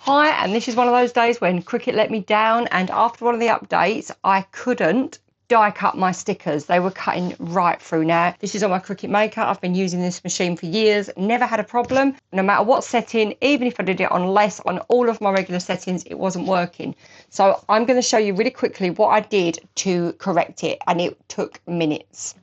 Hi, and this is one of those days when Cricut let me down, and after one of the updates I couldn't die cut my stickers. They were cutting right through. Now this is on my Cricut Maker. I've been using this machine for years, never had a problem. No matter what setting, even if I did it on less, on all of my regular settings, it wasn't working. So I'm going to show you really quickly what I did to correct it, and it took minutes.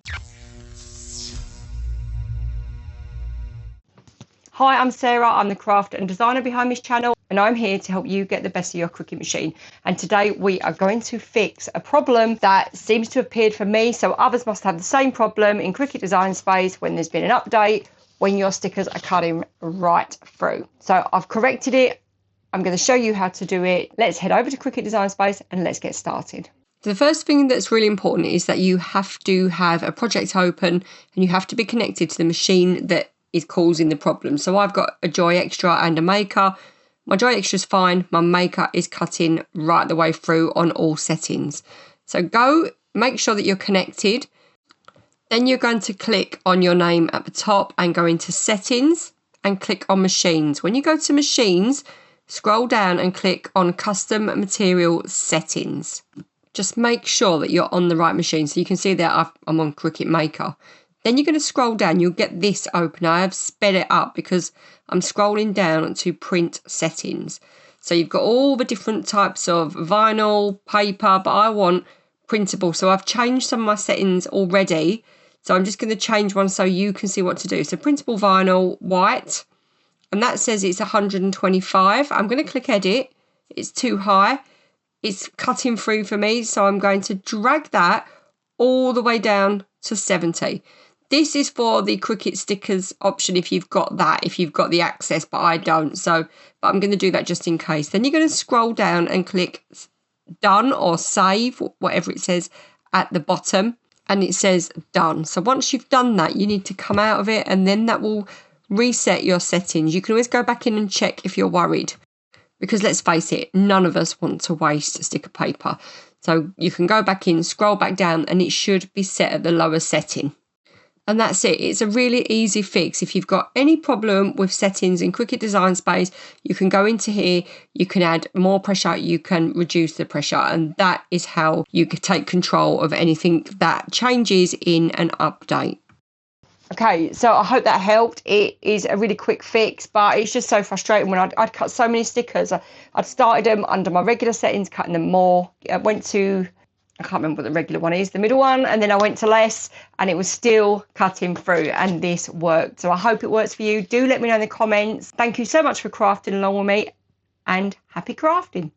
Hi, I'm Sarah. I'm the crafter and designer behind this channel, and I'm here to help you get the best of your Cricut machine. And today we are going to fix a problem that seems to have appeared for me, so others must have the same problem in Cricut Design Space when there's been an update, when your stickers are cutting right through. So I've corrected it. I'm going to show you how to do it. Let's head over to Cricut Design Space and let's get started. The first thing that's really important is that you have to have a project open and you have to be connected to the machine that is causing the problem. So I've got a Joy Extra and a Maker. My Joy Extra is fine. My Maker is cutting right the way through on all settings. So go make sure that you're connected. Then you're going to click on your name at the top and go into settings and click on machines. When you go to machines, scroll down and click on custom material settings. Just make sure that you're on the right machine. So you can see that I'm on Cricut Maker. Then you're going to scroll down, you'll get this open. I have sped it up because I'm scrolling down to print settings. So you've got all the different types of vinyl, paper, but I want printable. So I've changed some of my settings already. So I'm just going to change one so you can see what to do. So printable vinyl, white, and that says it's 125. I'm going to click edit. It's too high. It's cutting through for me. So I'm going to drag that all the way down to 70. This is for the Cricut stickers option if you've got that, if you've got the access, but I don't. So, but I'm going to do that just in case. Then you're going to scroll down and click done or save, whatever it says at the bottom, and it says done. So once you've done that, you need to come out of it, and then that will reset your settings. You can always go back in and check if you're worried, because let's face it, none of us want to waste sticker paper. So you can go back in, scroll back down, and it should be set at the lower setting. And that's it. It's a really easy fix. If you've got any problem with settings in Cricut Design Space, you can go into here, you can add more pressure, you can reduce the pressure, and that is how you can take control of anything that changes in an update. Okay, so I hope that helped. It is a really quick fix, but it's just so frustrating when I'd cut so many stickers. I'd started them under my regular settings, cutting them more. I went to, I can't remember what the regular one is, the middle one, and then I went to less, and it was still cutting through, and this worked. So I hope it works for you. Do let me know in the comments. Thank you so much for crafting along with me, and happy crafting.